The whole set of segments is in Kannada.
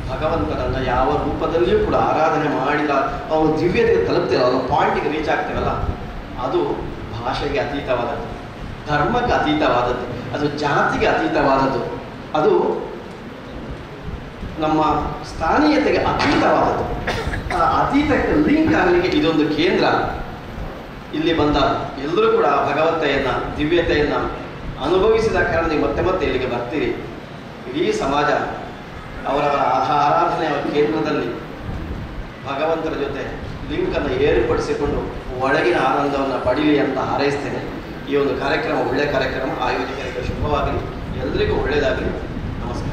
ಭಗವಂತನನ್ನು ಯಾವ ರೂಪದಲ್ಲಿಯೂ ಕೂಡ ಆರಾಧನೆ ಮಾಡಿದ ಅವನು ದಿವ್ಯತೆಗೆ ತಲುಪ್ತಿಲ್ಲ, ಅವನ ಪಾಯಿಂಟಿಗೆ ರೀಚ್ ಆಗ್ತೇವಲ್ಲ, ಅದು ಭಾಷೆಗೆ ಅತೀತವಾದದ್ದು, ಧರ್ಮಕ್ಕೆ ಅತೀತವಾದದ್ದು, ಅದು ಜಾತಿಗೆ ಅತೀತವಾದದ್ದು, ಅದು ನಮ್ಮ ಸ್ಥಾನೀಯತೆಗೆ ಅತೀತವಾದದ್ದು. ಆ ಅತೀತಕ್ಕೆ ಲಿಂಕ್ ಆಗಲಿಕ್ಕೆ ಇದೊಂದು ಕೇಂದ್ರ. ಇಲ್ಲಿ ಬಂದ ಎಲ್ಲರೂ ಕೂಡ ಭಗವತ್ತೆಯನ್ನು ದಿವ್ಯತೆಯನ್ನು ಅನುಭವಿಸಿದ ಕಾರಣ ಮತ್ತೆ ಮತ್ತೆ ಇಲ್ಲಿಗೆ ಬರ್ತೀರಿ. ಇಡೀ ಸಮಾಜ ಅವರವರ ಆರಾಧನೆಯ ಕೇಂದ್ರದಲ್ಲಿ ಭಗವಂತನ ಜೊತೆ ಲಿಂಕನ್ನು ಏರ್ಪಡಿಸಿಕೊಂಡು ಒಳಗಿನ ಆನಂದವನ್ನು ಪಡೀಲಿ ಅಂತ ಹಾರೈಸ್ತೇನೆ. ಈ ಒಂದು ಕಾರ್ಯಕ್ರಮ ಒಳ್ಳೆಯ ಕಾರ್ಯಕ್ರಮ, ಆಯೋಜಕರಿಗೆ ಶುಭವಾಗಲಿ, ಎಲ್ಲರಿಗೂ ಒಳ್ಳೆಯದಾಗಲಿ. ನಮಸ್ಕಾರ.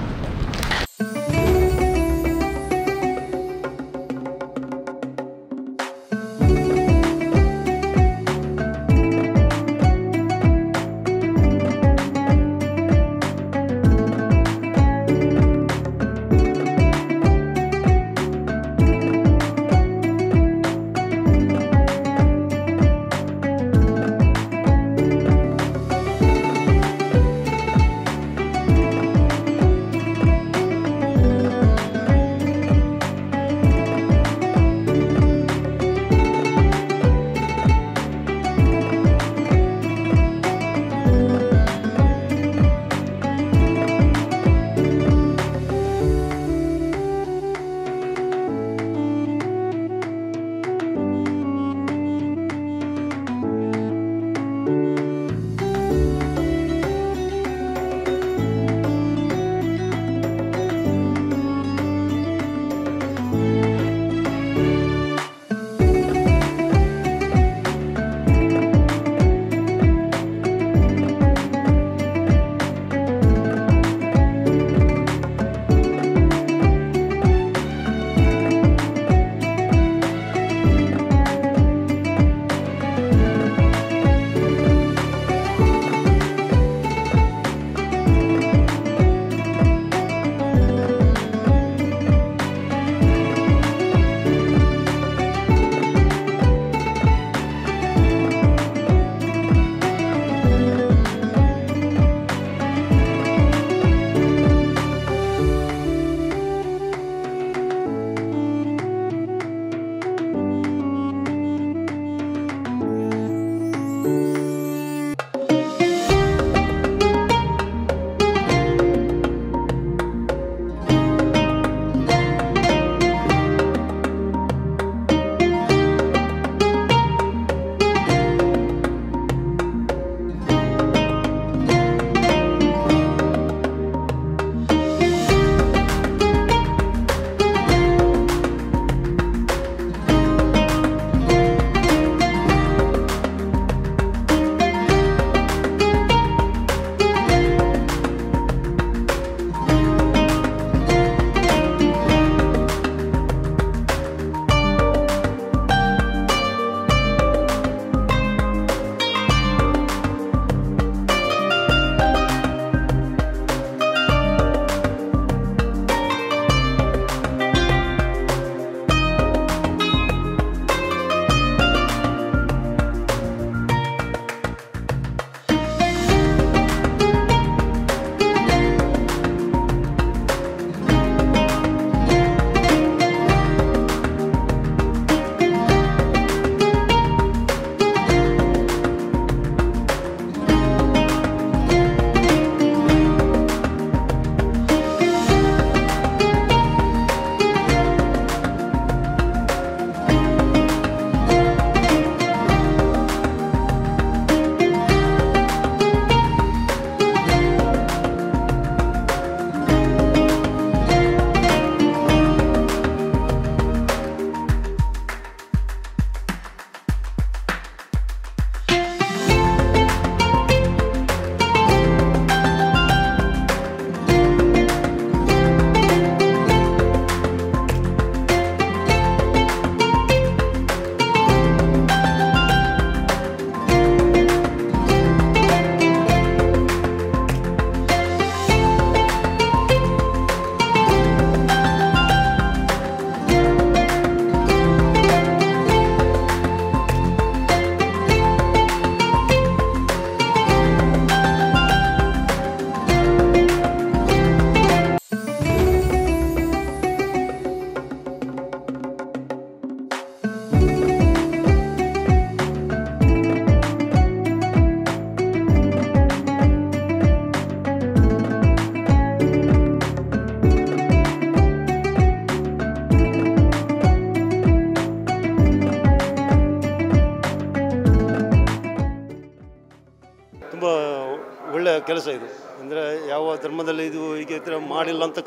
ಒಳ್ಳೆಯ ಕೆಲಸ ಇದು. ಅಂದರೆ ಯಾವ ಧರ್ಮದಲ್ಲಿ ಇದು ಹೀಗೆ ಈ ಥರ ಮಾಡಿಲ್ಲ ಅಂತ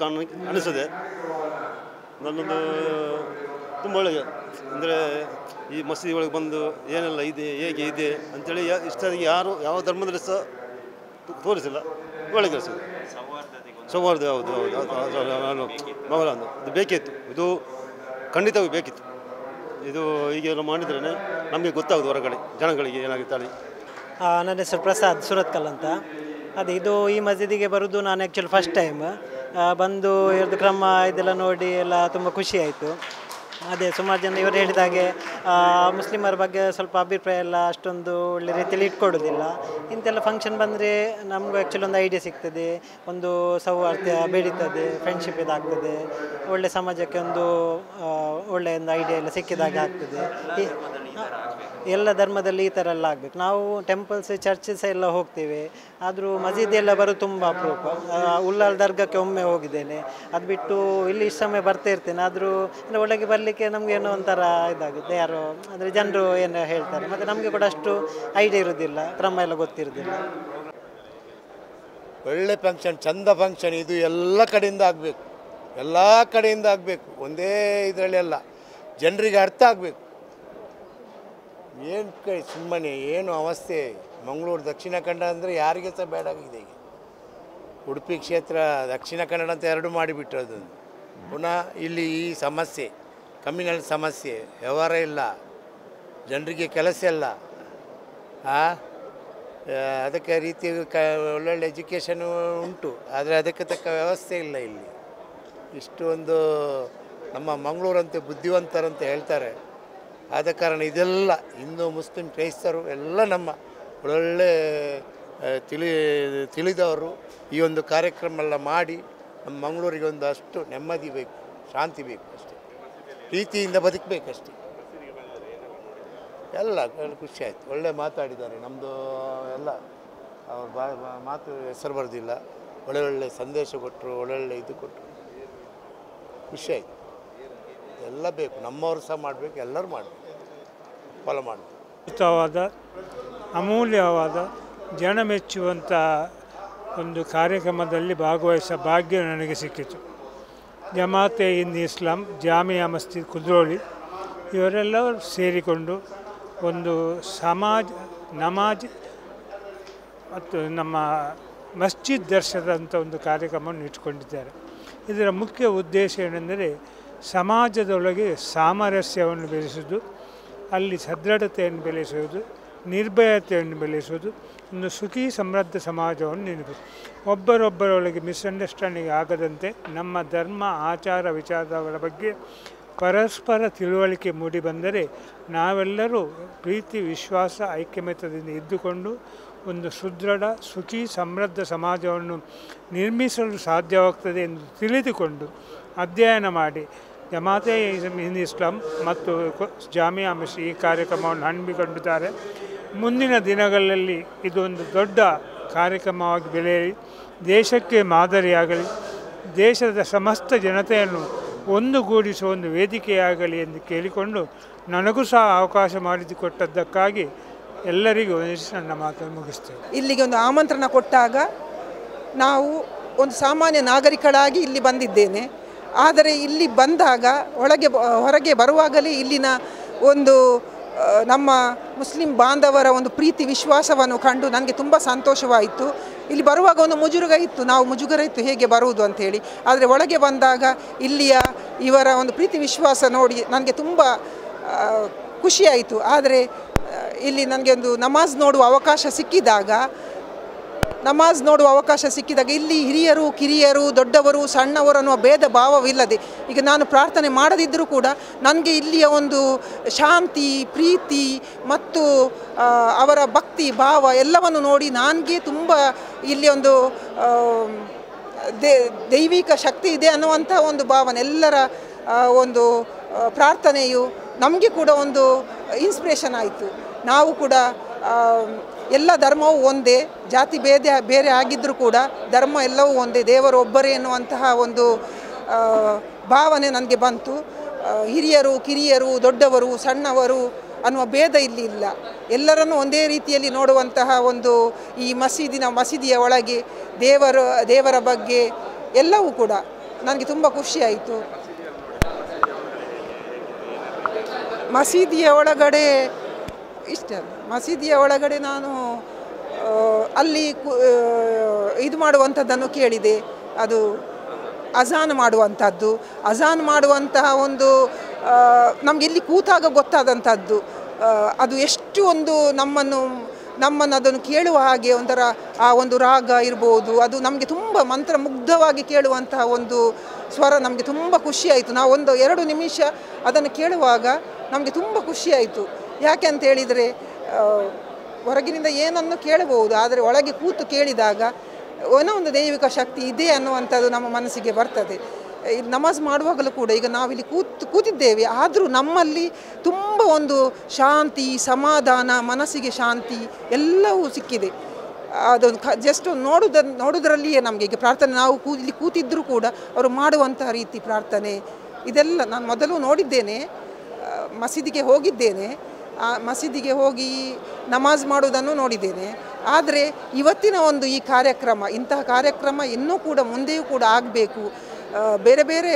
ಅನಿಸ್ತದೆ. ನನ್ನೊಂದು ತುಂಬ ಒಳ್ಳೆಯ ಅಂದರೆ ಈ ಮಸೀದಿ ಒಳಗೆ ಬಂದು ಏನೆಲ್ಲ ಇದೆ ಹೇಗೆ ಇದೆ ಅಂಥೇಳಿ ಇಷ್ಟಾಗಿ ಯಾರು ಯಾವ ಧರ್ಮದಲ್ಲಿ ಸಹ ತೋರಿಸಿಲ್ಲ. ಒಳ್ಳೆ ಕೆಲಸ ಇದು. ಸೌಹಾರ್ದ ಹೌದು ಇದು ಬೇಕಿತ್ತು, ಇದು ಖಂಡಿತವಾಗಿ ಬೇಕಿತ್ತು. ಇದು ಹೀಗೆಲ್ಲ ಮಾಡಿದ್ರೇ ನಮಗೆ ಗೊತ್ತಾಗೋದು ಹೊರಗಡೆ ಜನಗಳಿಗೆ ಏನಾಗುತ್ತಾಳೆ. ನನ್ನ ಹೆಸರು ಪ್ರಸಾದ್ ಸುರತ್ಕಲ್ ಅಂತ. ಇದು ಈ ಮಸೀದಿಗೆ ಬರೋದು ನಾನು ಆ್ಯಕ್ಚುಲಿ ಫಸ್ಟ್ ಟೈಮ್ ಬಂದು ಇವ್ರದ್ದು ಕ್ರಮ ಇದೆಲ್ಲ ನೋಡಿ ಎಲ್ಲ ತುಂಬ ಖುಷಿ ಆಯಿತು. ಸುಮಾರು ಜನ ಇವರು ಹೇಳಿದಾಗೆ ಮುಸ್ಲಿಮರ ಬಗ್ಗೆ ಸ್ವಲ್ಪ ಅಭಿಪ್ರಾಯ ಎಲ್ಲ ಅಷ್ಟೊಂದು ಒಳ್ಳೆ ರೀತಿಯಲ್ಲಿ ಇಟ್ಕೊಡೋದಿಲ್ಲ. ಇಂಥೆಲ್ಲ ಫಂಕ್ಷನ್ ಬಂದರೆ ನಮಗೂ ಆ್ಯಕ್ಚುಲಿ ಒಂದು ಐಡಿಯಾ ಸಿಗ್ತದೆ, ಒಂದು ಸೌಹಾರ್ದ ಬೆಳೀತದೆ, ಫ್ರೆಂಡ್ಶಿಪ್ ಇದಾಗ್ತದೆ, ಒಳ್ಳೆ ಸಮಾಜಕ್ಕೆ ಒಂದು ಒಳ್ಳೆಯ ಒಂದು ಐಡಿಯಾ ಎಲ್ಲ ಸಿಕ್ಕಿದಾಗೆ ಆಗ್ತದೆ. ಎಲ್ಲ ಧರ್ಮದಲ್ಲಿ ಈ ಥರ ಎಲ್ಲ ಆಗಬೇಕು. ನಾವು ಟೆಂಪಲ್ಸ್ ಚರ್ಚಸ್ ಎಲ್ಲ ಹೋಗ್ತೇವೆ, ಆದರೂ ಮಸೀದಿ ಎಲ್ಲ ಬರೋದು ತುಂಬ ಅಪರೂಪ. ಉಲ್ಲಾಲ್ ದರ್ಗಕ್ಕೆ ಒಮ್ಮೆ ಹೋಗಿದ್ದೇನೆ, ಅದು ಬಿಟ್ಟು ಇಲ್ಲಿ ಇಷ್ಟು ಸಮಯ ಬರ್ತಾ ಇರ್ತೇನೆ. ಆದರೂ ಒಳಗೆ ಬರಲಿಕ್ಕೆ ನಮಗೇನೋ ಒಂಥರ ಇದಾಗುತ್ತೆ, ಯಾರೋ ಅಂದರೆ ಜನರು ಏನು ಹೇಳ್ತಾರೆ, ಮತ್ತು ನಮಗೆ ಕೂಡ ಅಷ್ಟು ಐಡಿಯಾ ಇರೋದಿಲ್ಲ, ಕ್ರಮ ಎಲ್ಲ ಗೊತ್ತಿರೋದಿಲ್ಲ. ಒಳ್ಳೆ ಫಂಕ್ಷನ್, ಚಂದ ಫಂಕ್ಷನ್. ಇದು ಎಲ್ಲ ಕಡೆಯಿಂದ ಆಗಬೇಕು, ಎಲ್ಲ ಕಡೆಯಿಂದ ಆಗಬೇಕು, ಒಂದೇ ಇದರಲ್ಲಿ ಅಲ್ಲ, ಜನರಿಗೆ ಅರ್ಥ ಆಗಬೇಕು. ಏನು ಸುಮ್ಮನೆ ಏನು ಅವಸ್ಥೆ. ಮಂಗಳೂರು ದಕ್ಷಿಣ ಕನ್ನಡ ಅಂದರೆ ಯಾರಿಗೆ ಸಹ ಬೇಡಾಗಿದೆ. ಈಗ ಉಡುಪಿ ಕ್ಷೇತ್ರ ದಕ್ಷಿಣ ಕನ್ನಡ ಅಂತ ಎರಡು ಮಾಡಿಬಿಟ್ಟು ಅದನ್ನು ಪುನಃ ಇಲ್ಲಿ ಈ ಸಮಸ್ಯೆ, ಕಮ್ಯುನಲ್ ಸಮಸ್ಯೆ, ವ್ಯವಹಾರ ಇಲ್ಲ, ಜನರಿಗೆ ಕೆಲಸ ಇಲ್ಲ. ಅದಕ್ಕೆ ರೀತಿ ಒಳ್ಳೊಳ್ಳೆ ಎಜುಕೇಷನು ಉಂಟು, ಆದರೆ ಅದಕ್ಕೆ ತಕ್ಕ ವ್ಯವಸ್ಥೆ ಇಲ್ಲ ಇಲ್ಲಿ. ಇಷ್ಟು ಒಂದು ನಮ್ಮ ಮಂಗಳೂರಂತೆ ಬುದ್ಧಿವಂತರಂತ ಹೇಳ್ತಾರೆ. ಆದ ಕಾರಣ ಇದೆಲ್ಲ ಹಿಂದೂ ಮುಸ್ಲಿಂ ಕ್ರೈಸ್ತರು ಎಲ್ಲ ನಮ್ಮ ಒಳ್ಳೆ ತಿಳಿದವರು ಈ ಒಂದು ಕಾರ್ಯಕ್ರಮ ಎಲ್ಲ ಮಾಡಿ ನಮ್ಮ ಮಂಗಳೂರಿಗೆ ಒಂದು ಅಷ್ಟು ನೆಮ್ಮದಿ ಬೇಕು, ಶಾಂತಿ ಬೇಕು ಅಷ್ಟೇ, ಪ್ರೀತಿಯಿಂದ ಬದುಕಬೇಕಷ್ಟೇ. ಎಲ್ಲ ಖುಷಿ ಆಯಿತು. ಒಳ್ಳೆ ಮಾತಾಡಿದ್ದಾರೆ. ನಮ್ಮದು ಎಲ್ಲ ಅವ್ರ ಮಾತು ಹೆಸರು ಬರೋದಿಲ್ಲ, ಒಳ್ಳೊಳ್ಳೆ ಸಂದೇಶ ಕೊಟ್ಟರು, ಒಳ್ಳೊಳ್ಳೆ ಇದು ಕೊಟ್ಟರು, ಖುಷಿ ಆಯಿತು. ಎಲ್ಲ ಬೇಕು, ನಮ್ಮವರು ಸಹ ಮಾಡಬೇಕು, ಎಲ್ಲರೂ ಮಾಡಬೇಕು, ಫಾಲೋ ಮಾಡಬೇಕು. ಅದ್ಭುತವಾದ ಅಮೂಲ್ಯವಾದ ಜನ ಮೆಚ್ಚುವಂಥ ಒಂದು ಕಾರ್ಯಕ್ರಮದಲ್ಲಿ ಭಾಗವಹಿಸುವ ಭಾಗ್ಯ ನನಗೆ ಸಿಕ್ಕಿತು. ಜಮಾತೆ ಇನ್ ಇಸ್ಲಾಂ, ಜಾಮಿಯಾ ಮಸ್ಜಿದ್ ಕುದ್ರೋಳಿ ಇವರೆಲ್ಲ ಸೇರಿಕೊಂಡು ಒಂದು ನಮಾಜ್ ಮತ್ತು ನಮ್ಮ ಮಸ್ಜಿದ್ ದರ್ಶನದಂಥ ಒಂದು ಕಾರ್ಯಕ್ರಮವನ್ನು ಇಟ್ಕೊಂಡಿದ್ದಾರೆ. ಇದರ ಮುಖ್ಯ ಉದ್ದೇಶ ಏನೆಂದರೆ ಸಮಾಜದೊಳಗೆ ಸಾಮರಸ್ಯವನ್ನು ಬೆಳೆಸುವುದು, ಅಲ್ಲಿ ಸದೃಢತೆಯನ್ನು ಬೆಳೆಸುವುದು, ನಿರ್ಭಯತೆಯನ್ನು ಬೆಳೆಸುವುದು, ಒಂದು ಸುಖಿ ಸಮೃದ್ಧ ಸಮಾಜವನ್ನು ನಿರ್ಮಿಸುವುದು. ಒಬ್ಬರೊಬ್ಬರೊಳಗೆ ಮಿಸ್ಅಂಡರ್ಸ್ಟ್ಯಾಂಡಿಂಗ್ ಆಗದಂತೆ ನಮ್ಮ ಧರ್ಮ ಆಚಾರ ವಿಚಾರಗಳ ಬಗ್ಗೆ ಪರಸ್ಪರ ತಿಳುವಳಿಕೆ ಮೂಡಿಬಂದರೆ ನಾವೆಲ್ಲರೂ ಪ್ರೀತಿ ವಿಶ್ವಾಸ ಐಕ್ಯಮತ್ಯದಿಂದ ಇದ್ದುಕೊಂಡು ಒಂದು ಸುದೃಢ ಸುಖಿ ಸಮೃದ್ಧ ಸಮಾಜವನ್ನು ನಿರ್ಮಿಸಲು ಸಾಧ್ಯವಾಗ್ತದೆ ಎಂದು ತಿಳಿದುಕೊಂಡು ಅಧ್ಯಯನ ಮಾಡಿ ಜಮಾತೆ ಇನ್ ಇಸ್ಲಾಂ ಮತ್ತು ಜಾಮಿಯಾ ಮಸ್ಜಿದ್ ಈ ಕಾರ್ಯಕ್ರಮವನ್ನು ಹಮ್ಮಿಕೊಂಡಿದ್ದಾರೆ. ಮುಂದಿನ ದಿನಗಳಲ್ಲಿ ಇದೊಂದು ದೊಡ್ಡ ಕಾರ್ಯಕ್ರಮವಾಗಿ ಬೆಳೆಯಲಿ, ದೇಶಕ್ಕೆ ಮಾದರಿಯಾಗಲಿ, ದೇಶದ ಸಮಸ್ತ ಜನತೆಯನ್ನು ಒಂದುಗೂಡಿಸುವ ಒಂದು ವೇದಿಕೆಯಾಗಲಿ ಎಂದು ಕೇಳಿಕೊಂಡು ನನಗೂ ಸಹ ಅವಕಾಶ ಮಾಡಿಕೊಟ್ಟದ್ದಕ್ಕಾಗಿ ಎಲ್ಲರಿಗೂ ನನ್ನ ಮಾತನ್ನು ಮುಗಿಸ್ತೇವೆ. ಇಲ್ಲಿಗೆ ಒಂದು ಆಮಂತ್ರಣ ಕೊಟ್ಟಾಗ ನಾವು ಒಂದು ಸಾಮಾನ್ಯ ನಾಗರಿಕಳಾಗಿ ಇಲ್ಲಿ ಬಂದಿದ್ದೇನೆ. ಆದರೆ ಇಲ್ಲಿ ಬಂದಾಗ ಹೊರಗೆ ಬರುವಾಗಲೇ ಇಲ್ಲಿನ ಒಂದು ನಮ್ಮ ಮುಸ್ಲಿಂ ಬಾಂಧವರ ಒಂದು ಪ್ರೀತಿ ವಿಶ್ವಾಸವನ್ನು ಕಂಡು ನನಗೆ ತುಂಬ ಸಂತೋಷವಾಯಿತು. ಇಲ್ಲಿ ಬರುವಾಗ ಒಂದು ಮುಜುಗರ ಇತ್ತು ಹೇಗೆ ಬರುವುದು ಅಂಥೇಳಿ. ಆದರೆ ಒಳಗೆ ಬಂದಾಗ ಇಲ್ಲಿಯ ಇವರ ಒಂದು ಪ್ರೀತಿ ವಿಶ್ವಾಸ ನೋಡಿ ನನಗೆ ತುಂಬ ಖುಷಿಯಾಯಿತು. ಆದರೆ ಇಲ್ಲಿ ನನಗೆ ಒಂದು ನಮಾಜ್ ನೋಡುವ ಅವಕಾಶ ಸಿಕ್ಕಿದಾಗ ಇಲ್ಲಿ ಹಿರಿಯರು ಕಿರಿಯರು ದೊಡ್ಡವರು ಸಣ್ಣವರು ಅನ್ನುವ ಭೇದ ಭಾವವಿಲ್ಲದೆ ಈಗ ನಾನು ಪ್ರಾರ್ಥನೆ ಮಾಡದಿದ್ದರೂ ಕೂಡ ನನಗೆ ಇಲ್ಲಿಯ ಒಂದು ಶಾಂತಿ ಪ್ರೀತಿ ಮತ್ತು ಅವರ ಭಕ್ತಿ ಭಾವ ಎಲ್ಲವನ್ನು ನೋಡಿ ನನಗೆ ತುಂಬ ಇಲ್ಲಿ ಒಂದು ದೈವಿಕ ಶಕ್ತಿ ಇದೆ ಅನ್ನುವಂಥ ಒಂದು ಭಾವನೆ, ಎಲ್ಲರ ಒಂದು ಪ್ರಾರ್ಥನೆಯು ನಮಗೆ ಕೂಡ ಒಂದು ಇನ್ಸ್ಪಿರೇಷನ್ ಆಯಿತು. ನಾವು ಕೂಡ ಎಲ್ಲ ಧರ್ಮವೂ ಒಂದೇ, ಜಾತಿ ಬೇರೆ ಆಗಿದ್ದರೂ ಕೂಡ ಧರ್ಮ ಎಲ್ಲವೂ ಒಂದೇ, ದೇವರು ಒಬ್ಬರೇ ಎನ್ನುವಂತಹ ಒಂದು ಭಾವನೆ ನನಗೆ ಬಂತು. ಹಿರಿಯರು ಕಿರಿಯರು ದೊಡ್ಡವರು ಸಣ್ಣವರು ಅನ್ನುವ ಭೇದ ಇಲ್ಲಿ ಇಲ್ಲ. ಎಲ್ಲರನ್ನೂ ಒಂದೇ ರೀತಿಯಲ್ಲಿ ನೋಡುವಂತಹ ಒಂದು ಈ ಮಸೀದಿಯ ಒಳಗೆ ದೇವರ ಬಗ್ಗೆ ಎಲ್ಲವೂ ಕೂಡ ನನಗೆ ತುಂಬ ಖುಷಿಯಾಯಿತು. ಮಸೀದಿಯ ಒಳಗಡೆ ನಾನು ಅಲ್ಲಿ ಇದು ಮಾಡುವಂಥದ್ದನ್ನು ಕೇಳಿದೆ. ಅದು ಅಜಾನ್ ಮಾಡುವಂತಹ ಒಂದು ನಮಗೆ ಇಲ್ಲಿ ಕೂತಾಗ ಗೊತ್ತಾದಂಥದ್ದು. ಅದು ಎಷ್ಟು ಒಂದು ನಮ್ಮನ್ನು ಅದನ್ನು ಕೇಳುವ ಹಾಗೆ ಒಂಥರ ಆ ಒಂದು ರಾಗ ಇರ್ಬೋದು, ಅದು ನಮಗೆ ತುಂಬ ಮಂತ್ರಮುಗ್ಧವಾಗಿ ಕೇಳುವಂತಹ ಒಂದು ಸ್ವರ ನಮಗೆ ತುಂಬ ಖುಷಿಯಾಯಿತು. ನಾವು 1-2 ನಿಮಿಷ ಅದನ್ನು ಕೇಳುವಾಗ ನಮಗೆ ತುಂಬ ಖುಷಿಯಾಯಿತು. ಯಾಕೆ ಅಂತ ಹೇಳಿದರೆ ಹೊರಗಿನಿಂದ ಏನನ್ನು ಕೇಳಬಹುದು, ಆದರೆ ಒಳಗೆ ಕೂತು ಕೇಳಿದಾಗ ಏನೋ ಒಂದು ದೈವಿಕ ಶಕ್ತಿ ಇದೆ ಅನ್ನುವಂಥದ್ದು ನಮ್ಮ ಮನಸ್ಸಿಗೆ ಬರ್ತದೆ. ನಮಾಜ್ ಮಾಡುವಾಗಲೂ ಕೂಡ ಈಗ ನಾವಿಲ್ಲಿ ಕೂತಿದ್ದೇವೆ, ಆದರೂ ನಮ್ಮಲ್ಲಿ ತುಂಬ ಒಂದು ಶಾಂತಿ, ಸಮಾಧಾನ, ಮನಸ್ಸಿಗೆ ಶಾಂತಿ ಎಲ್ಲವೂ ಸಿಕ್ಕಿದೆ. ಅದೊಂದು ಜಸ್ಟ್ ನೋಡೋದ್ರಲ್ಲಿಯೇ ನಮಗೆ ಈಗ ಪ್ರಾರ್ಥನೆ ನಾವು ಇಲ್ಲಿ ಕೂತಿದ್ದರೂ ಕೂಡ ಅವರು ಮಾಡುವಂತಹ ರೀತಿ ಪ್ರಾರ್ಥನೆ ಇದೆಲ್ಲ ನಾನು ಮೊದಲು ನೋಡಿದ್ದೇನೆ. ಮಸೀದಿಗೆ ಹೋಗಿದ್ದೇನೆ, ಮಸೀದಿಗೆ ಹೋಗಿ ನಮಾಜ್ ಮಾಡೋದನ್ನು ನೋಡಿದ್ದೇನೆ. ಆದರೆ ಇವತ್ತಿನ ಒಂದು ಈ ಇಂತಹ ಕಾರ್ಯಕ್ರಮ ಇನ್ನೂ ಕೂಡ ಮುಂದೆಯೂ ಕೂಡ ಆಗಬೇಕು. ಬೇರೆ ಬೇರೆ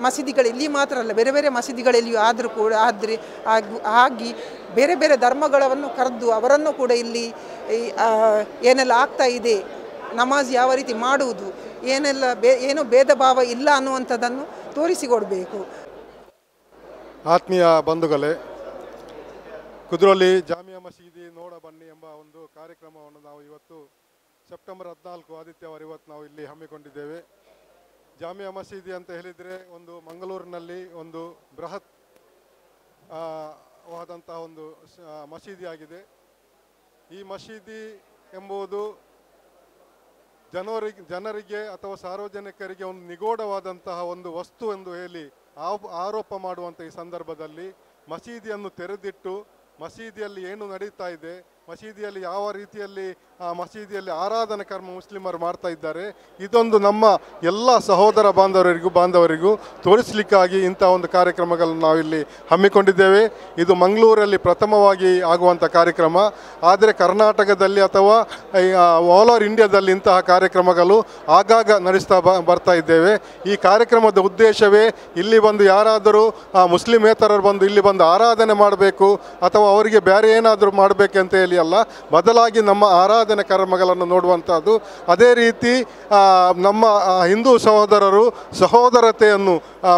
ಮಸೀದಿಗಳು ಇಲ್ಲಿ ಮಾತ್ರ ಅಲ್ಲ, ಬೇರೆ ಬೇರೆ ಮಸೀದಿಗಳಲ್ಲಿಯೂ ಆಗಿ ಬೇರೆ ಬೇರೆ ಧರ್ಮಗಳನ್ನು ಕರೆದು ಅವರನ್ನು ಕೂಡ ಇಲ್ಲಿ ಏನೆಲ್ಲ ಆಗ್ತಾ ಇದೆ, ನಮಾಜ್ ಯಾವ ರೀತಿ ಮಾಡುವುದು, ಏನು ಭೇದ ಭಾವ ಇಲ್ಲ ಅನ್ನುವಂಥದ್ದನ್ನು ತೋರಿಸಿಕೊಡಬೇಕು. ಆತ್ಮೀಯ ಬಂಧುಗಳೇ, ಕುದ್ರೋಳಿ ಜಾಮಿಯಾ ಮಸೀದಿ ನೋಡ ಬನ್ನಿ ಎಂಬ ಒಂದು ಕಾರ್ಯಕ್ರಮವನ್ನು ನಾವು ಇವತ್ತು ಸೆಪ್ಟೆಂಬರ್ 14 ಆದಿತ್ಯವಾರ ಇವತ್ತು ನಾವು ಇಲ್ಲಿ ಹಮ್ಮಿಕೊಂಡಿದ್ದೇವೆ. ಜಾಮಿಯಾ ಮಸೀದಿ ಅಂತ ಹೇಳಿದರೆ ಒಂದು ಮಂಗಳೂರಿನಲ್ಲಿ ಒಂದು ಬೃಹತ್ ವಾದಂತಹ ಒಂದು ಮಸೀದಿ ಆಗಿದೆ. ಈ ಮಸೀದಿ ಎಂಬುದು ಜನರಿಗೆ ಅಥವಾ ಸಾರ್ವಜನಿಕರಿಗೆ ಒಂದು ನಿಗೂಢವಾದಂತಹ ಒಂದು ವಸ್ತು ಎಂದು ಹೇಳಿ ಆರೋಪ ಮಾಡುವಂಥ ಈ ಸಂದರ್ಭದಲ್ಲಿ ಮಸೀದಿಯನ್ನು ತೆರೆದಿಟ್ಟು ಮಸೀದಿಯಲ್ಲಿ ಏನು ನಡೀತಾ ಇದೆ, ಮಸೀದಿಯಲ್ಲಿ ಯಾವ ರೀತಿಯಲ್ಲಿ ಮಸೀದಿಯಲ್ಲಿ ಆರಾಧನಾ ಕರ್ಮ ಮುಸ್ಲಿಮರು ಮಾಡ್ತಾ ಇದ್ದಾರೆ, ಇದೊಂದು ನಮ್ಮ ಎಲ್ಲ ಸಹೋದರ ಬಾಂಧವರಿಗೂ ತೋರಿಸಲಿಕ್ಕಾಗಿ ಇಂಥ ಒಂದು ಕಾರ್ಯಕ್ರಮಗಳನ್ನು ನಾವಿಲ್ಲಿ ಹಮ್ಮಿಕೊಂಡಿದ್ದೇವೆ. ಇದು ಮಂಗಳೂರಲ್ಲಿ ಪ್ರಥಮವಾಗಿ ಆಗುವಂಥ ಕಾರ್ಯಕ್ರಮ. ಆದರೆ ಕರ್ನಾಟಕದಲ್ಲಿ ಅಥವಾ ಆಲ್ ಓವರ್ ಇಂಡಿಯಾದಲ್ಲಿ ಇಂತಹ ಕಾರ್ಯಕ್ರಮಗಳು ಆಗಾಗ ನಡೆಸ್ತಾ ಬರ್ತಾ ಇದ್ದೇವೆ. ಈ ಕಾರ್ಯಕ್ರಮದ ಉದ್ದೇಶವೇ ಇಲ್ಲಿ ಬಂದು ಯಾರಾದರೂ ಮುಸ್ಲಿಮೇತರರು ಬಂದು ಇಲ್ಲಿ ಬಂದು ಆರಾಧನೆ ಮಾಡಬೇಕು ಅಥವಾ ಅವರಿಗೆ ಬೇರೆ ಏನಾದರೂ ಮಾಡಬೇಕಂತ ಹೇಳಿ ಅಲ್ಲ, ಬದಲಾಗಿ ನಮ್ಮ ಆರಾಧನೆ ಕರ್ಮಗಳನ್ನು ನೋಡುವಂಥದ್ದು. ಅದೇ ರೀತಿ ನಮ್ಮ ಹಿಂದೂ ಸಹೋದರರು ಸಹೋದರತೆಯನ್ನು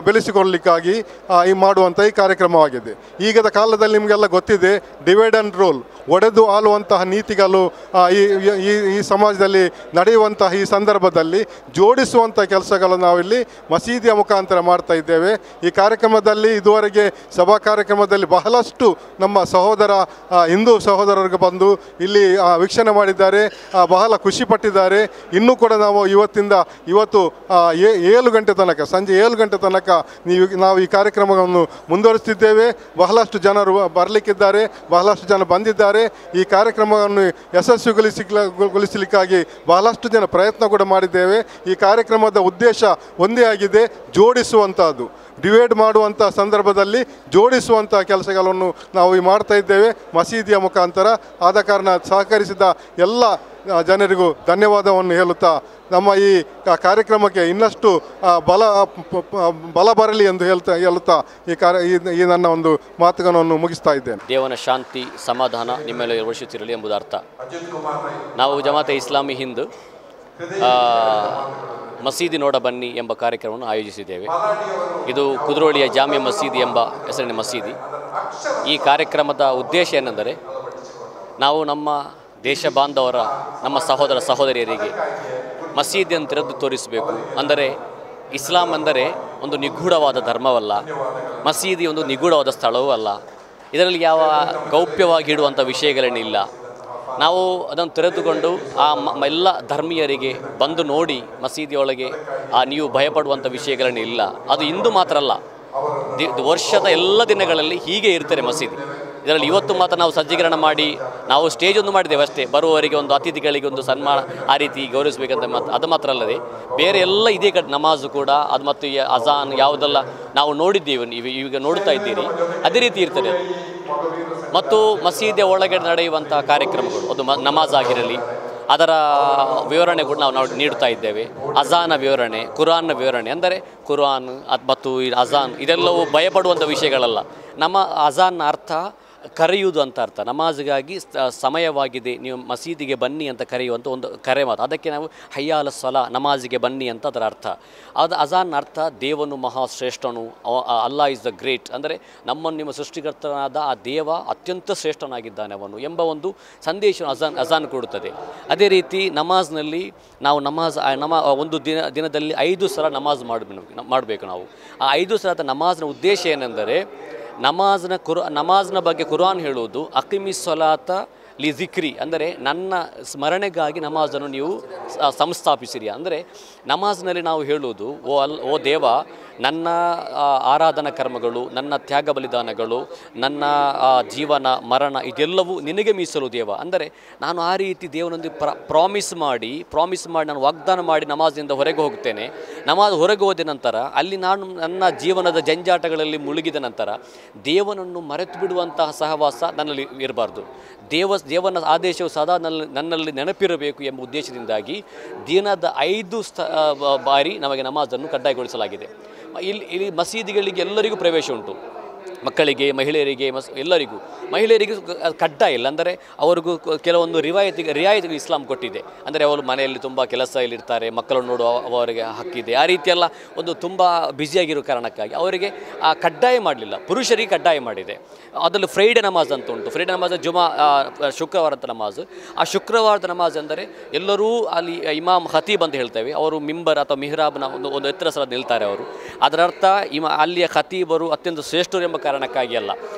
ಬೆಳೆಸಿಕೊಳ್ಳಲಿಕ್ಕಾಗಿ ಮಾಡುವಂಥ ಈ ಕಾರ್ಯಕ್ರಮವಾಗಿದೆ. ಈಗದ ಕಾಲದಲ್ಲಿ ನಿಮಗೆಲ್ಲ ಗೊತ್ತಿದೆ, ಡಿವೈಡ್ ಆ್ಯಂಡ್ ರೂಲ್, ಒಡೆದು ಆಳುವಂತಹ ನೀತಿಗಳು ಈ ಸಮಾಜದಲ್ಲಿ ನಡೆಯುವಂತಹ ಈ ಸಂದರ್ಭದಲ್ಲಿ ಜೋಡಿಸುವಂಥ ಕೆಲಸಗಳನ್ನು ನಾವಿಲ್ಲಿ ಮಸೀದಿಯ ಮುಖಾಂತರ ಮಾಡ್ತಾ ಇದ್ದೇವೆ. ಈ ಕಾರ್ಯಕ್ರಮದಲ್ಲಿ ಇದುವರೆಗೆ ಸಭಾ ಕಾರ್ಯಕ್ರಮದಲ್ಲಿ ಬಹಳಷ್ಟು ನಮ್ಮ ಹಿಂದೂ ಸಹೋದರರಿಗೆ ಬಂದು ಇಲ್ಲಿ ವೀಕ್ಷಣೆ ಮಾಡಿದ್ದಾರೆ, ಬಹಳ ಖುಷಿಪಟ್ಟಿದ್ದಾರೆ. ಇನ್ನೂ ಕೂಡ ನಾವು ಇವತ್ತು 7 ಗಂಟೆ ತನಕ, ಸಂಜೆ 7 ಗಂಟೆ ತನಕ ನಾವು ಈ ಕಾರ್ಯಕ್ರಮವನ್ನು ಮುಂದುವರಿಸ್ತಿದ್ದೇವೆ. ಬಹಳಷ್ಟು ಜನರು ಬರಲಿಕ್ಕಿದ್ದಾರೆ, ಬಹಳಷ್ಟು ಜನ ಬಂದಿದ್ದಾರೆ. ಈ ಕಾರ್ಯಕ್ರಮವನ್ನು ಯಶಸ್ವಿಗೊಳಿಸಲಿಕ್ಕಾಗಿ ಬಹಳಷ್ಟು ಜನ ಪ್ರಯತ್ನ ಕೂಡ ಮಾಡಿದ್ದೇವೆ. ಈ ಕಾರ್ಯಕ್ರಮದ ಉದ್ದೇಶ ಒಂದೇ ಆಗಿದೆ, ಜೋಡಿಸುವಂಥದ್ದು. ಡಿವೈಡ್ ಮಾಡುವಂಥ ಸಂದರ್ಭದಲ್ಲಿ ಜೋಡಿಸುವಂಥ ಕೆಲಸಗಳನ್ನು ನಾವು ಮಾಡ್ತಾ ಇದ್ದೇವೆ ಮಸೀದಿಯ ಮುಖಾಂತರ. ಆದ ಕಾರಣ ಸಹಕರಿಸಿದ ಎಲ್ಲ ಜನರಿಗೂ ಧನ್ಯವಾದವನ್ನು ಹೇಳುತ್ತಾ ನಮ್ಮ ಈ ಕಾರ್ಯಕ್ರಮಕ್ಕೆ ಇನ್ನಷ್ಟು ಬಲ ಬರಲಿ ಎಂದು ಹೇಳುತ್ತಾ ಈ ನನ್ನ ಒಂದು ಮಾತುಗಳನ್ನು ಮುಗಿಸ್ತಾ ಇದ್ದೇನೆ. ದೇವನ ಶಾಂತಿ ಸಮಾಧಾನ ನಿಮ್ಮೆಲ್ಲ ವರ್ಷಿಸಿರಲಿ ಎಂಬುದು ಅರ್ಥ. ನಾವು ಜಮಾತೆ ಇಸ್ಲಾಮಿ ಹಿಂದ್ ಮಸೀದಿ ನೋಡ ಬನ್ನಿ ಎಂಬ ಕಾರ್ಯಕ್ರಮವನ್ನು ಆಯೋಜಿಸಿದ್ದೇವೆ. ಇದು ಕುದ್ರೋಳಿಯ ಜಾಮಿಯಾ ಮಸೀದಿ ಎಂಬ ಹೆಸರಿನ ಮಸೀದಿ. ಈ ಕಾರ್ಯಕ್ರಮದ ಉದ್ದೇಶ ಏನೆಂದರೆ, ನಾವು ನಮ್ಮ ದೇಶ ಬಾಂಧವರ, ನಮ್ಮ ಸಹೋದರ ಸಹೋದರಿಯರಿಗೆ ಮಸೀದಿಯನ್ನು ತೆರೆದು ತೋರಿಸಬೇಕು. ಅಂದರೆ ಇಸ್ಲಾಂ ಅಂದರೆ ಒಂದು ನಿಗೂಢವಾದ ಧರ್ಮವಲ್ಲ, ಮಸೀದಿ ಒಂದು ನಿಗೂಢವಾದ ಸ್ಥಳವೂ ಅಲ್ಲ. ಇದರಲ್ಲಿ ಯಾವ ಗೌಪ್ಯವಾಗಿ ಇಡುವಂಥ ವಿಷಯಗಳೇನಿಲ್ಲ. ನಾವು ಅದನ್ನು ತೆರೆದುಕೊಂಡು ಎಲ್ಲ ಧರ್ಮೀಯರಿಗೆ ಬಂದು ನೋಡಿ ಮಸೀದಿಯೊಳಗೆ ನೀವು ಭಯಪಡುವಂಥ ವಿಷಯಗಳೇನಿಲ್ಲ. ಅದು ಇಂದು ಮಾತ್ರ ಅಲ್ಲ, ವರ್ಷದ ಎಲ್ಲ ದಿನಗಳಲ್ಲಿ ಹೀಗೆ ಇರ್ತಾರೆ ಮಸೀದಿ. ಇದರಲ್ಲಿ ಇವತ್ತು ಮಾತ್ರ ನಾವು ಸಜ್ಜೀಕರಣ ಮಾಡಿ ನಾವು ಸ್ಟೇಜ್ ಒಂದು ಮಾಡಿದ್ದೇವೆ ಅಷ್ಟೇ. ಬರುವವರಿಗೆ ಒಂದು ಅತಿಥಿಗಳಿಗೆ ಒಂದು ಸನ್ಮಾನ ಆ ರೀತಿ ಗೌರವಿಸಬೇಕಂತ ಅದು ಮಾತ್ರ ಅಲ್ಲದೆ ಬೇರೆ ಎಲ್ಲ ಇದೇ ನಮಾಜು ಕೂಡ ಅದು ಮತ್ತು ಅಜಾನ್ ಯಾವುದೆಲ್ಲ ನಾವು ನೋಡಿದ್ದೇವೆ, ನೀವು ಈಗ ನೋಡ್ತಾ ಇದ್ದೀರಿ, ಅದೇ ರೀತಿ ಇರ್ತದೆ. ಮತ್ತು ಮಸೀದಿಯ ಒಳಗಡೆ ನಡೆಯುವಂಥ ಕಾರ್ಯಕ್ರಮಗಳು ಅದು ನಮಾಜ್ ಆಗಿರಲಿ, ಅದರ ವಿವರಣೆ ಕೂಡ ನಾವು ನೀಡುತ್ತಾ ಇದ್ದೇವೆ. ಅಜಾನ ವಿವರಣೆ, ಕುರಾನ್ನ ವಿವರಣೆ, ಅಂದರೆ ಕುರಾನ್ ಮತ್ತು ಈ ಅಜಾನ್ ಇದೆಲ್ಲವೂ ಭಯಪಡುವಂಥ ವಿಷಯಗಳಲ್ಲ. ನಮ್ಮ ಅಜಾನ್ನ ಅರ್ಥ ಕರೆಯುವುದು ಅಂತ ಅರ್ಥ. ನಮಾಜ್ಗಾಗಿ ಸಮಯವಾಗಿದೆ, ನೀವು ಮಸೀದಿಗೆ ಬನ್ನಿ ಅಂತ ಕರೆಯುವಂಥ ಒಂದು ಕರೆ ಮಾತು. ಅದಕ್ಕೆ ನಾವು ಹಯ್ಯಾಲ ಸಲಾ, ನಮಾಜಿಗೆ ಬನ್ನಿ ಅಂತ ಅದರ ಅರ್ಥ. ಅದು ಅಜಾನ್ ಅರ್ಥ ದೇವನು ಮಹಾಶ್ರೇಷ್ಠನು, ಅಲ್ಲಾ ಇಸ್ ದ ಗ್ರೇಟ್, ಅಂದರೆ ನಮ್ಮನ್ನು ನಿಮ್ಮ ಸೃಷ್ಟಿಕರ್ತನಾದ ಆ ದೇವ ಅತ್ಯಂತ ಶ್ರೇಷ್ಠನಾಗಿದ್ದಾನೆ ಅವನು ಎಂಬ ಒಂದು ಸಂದೇಶವನ್ನು ಅಜಾನ್ ಕೊಡುತ್ತದೆ. ಅದೇ ರೀತಿ ನಮಾಜ್ನಲ್ಲಿ ನಾವು ಒಂದು ದಿನದಲ್ಲಿ 5 ಸಲ ನಮಾಜ್ ಮಾಡಬೇಕು ನಾವು. ಆ 5 ಸಲದ ನಮಾಜ್ನ ಉದ್ದೇಶ ಏನೆಂದರೆ, ನಮಾಜ್ನ ಬಗ್ಗೆ ಕುರಾನ್ ಹೇಳುವುದು ಅಕಿಮಿ ಸಲಾತ ಲಿ ಜಿಕ್ರಿ, ಅಂದರೆ ನನ್ನ ಸ್ಮರಣೆಗಾಗಿ ನಮಾಜನ್ನು ನೀವು ಸಂಸ್ಥಾಪಿಸಿರಿ. ಅಂದರೆ ನಮಾಜ್ನಲ್ಲಿ ನಾವು ಹೇಳುವುದು, ಓ ದೇವ, ನನ್ನ ಆರಾಧನಾ ಕರ್ಮಗಳು, ನನ್ನ ತ್ಯಾಗ ಬಲಿದಾನಗಳು, ನನ್ನ ಜೀವನ ಮರಣ ಇದೆಲ್ಲವೂ ನಿನಗೆ ಮೀಸಲು ದೇವ. ಅಂದರೆ ನಾನು ಆ ರೀತಿ ದೇವನೊಂದು ಪ್ರಾಮಿಸ್ ಮಾಡಿ ನಾನು ವಾಗ್ದಾನ ಮಾಡಿ ನಮಾಜ್ನಿಂದ ಹೊರಗೆ ಹೋಗ್ತೇನೆ. ನಮಾಜ್ ಹೊರಗೆ ಹೋದ ನಂತರ ಅಲ್ಲಿ ನಾನು ನನ್ನ ಜೀವನದ ಜಂಜಾಟಗಳಲ್ಲಿ ಮುಳುಗಿದ ನಂತರ ದೇವನನ್ನು ಮರೆತು ಬಿಡುವಂತಹ ಸಹವಾಸ ನನ್ನಲ್ಲಿ ಇರಬಾರ್ದು. ದೇವನ ಆದೇಶವು ಸದಾ ನನ್ನಲ್ಲಿ ನೆನಪಿರಬೇಕು ಎಂಬ ಉದ್ದೇಶದಿಂದಾಗಿ ದಿನದ 5 ಬಾರಿ ನಮಗೆ ನಮಾಜನ್ನು ಕಡ್ಡಾಯಗೊಳಿಸಲಾಗಿದೆ. ಇಲ್ಲಿ ಮಸೀದಿಗಳಿಗೆ ಎಲ್ಲರಿಗೂ ಪ್ರವೇಶ ಉಂಟು, ಮಕ್ಕಳಿಗೆ, ಮಹಿಳೆಯರಿಗೆ, ಎಲ್ಲರಿಗೂ. ಮಹಿಳೆಯರಿಗೆ ಕಡ್ಡಾಯ ಇಲ್ಲ, ಅಂದರೆ ಅವರಿಗೂ ಕೆಲವೊಂದು ರಿಯಾಯಿತಿಗೆ ಇಸ್ಲಾಂ ಕೊಟ್ಟಿದೆ. ಅಂದರೆ ಅವರು ಮನೆಯಲ್ಲಿ ತುಂಬ ಕೆಲಸದಲ್ಲಿರ್ತಾರೆ, ಮಕ್ಕಳನ್ನು ನೋಡುವ ಅವರಿಗೆ ಹಕ್ಕಿದೆ. ಆ ರೀತಿಯೆಲ್ಲ ಒಂದು ತುಂಬ ಬ್ಯುಸಿಯಾಗಿರೋ ಕಾರಣಕ್ಕಾಗಿ ಅವರಿಗೆ ಕಡ್ಡಾಯ ಮಾಡಲಿಲ್ಲ. ಪುರುಷರಿಗೆ ಕಡ್ಡಾಯ ಮಾಡಿದೆ. ಅದರಲ್ಲಿ ಫ್ರೈಡೆ ನಮಾಜ್ ಅಂತ ಉಂಟು. ಫ್ರೈಡೆ ನಮಾಜ್ ಶುಕ್ರವಾರದ ನಮಾಜ್. ಆ ಶುಕ್ರವಾರದ ನಮಾಜ್ ಅಂದರೆ ಎಲ್ಲರೂ ಅಲ್ಲಿ ಇಮಾಮ್ ಖತೀಬ್ ಅಂತ ಹೇಳ್ತೇವೆ, ಅವರು ಮಿಂಬರ್ ಅಥವಾ ಮಿಹ್ರಾಬ್ನ ಒಂದು ಎತ್ತರ ಸ್ಥಳ ನಿಲ್ತಾರೆ ಅವರು. ಅದರರ್ಥ ಅಲ್ಲಿಯ ಖತೀಬರು ಅತ್ಯಂತ ಶ್ರೇಷ್ಠರು ಎಂಬ ಕಾರಣಕ್ಕಾಗಿ ಅಲ್ಲ.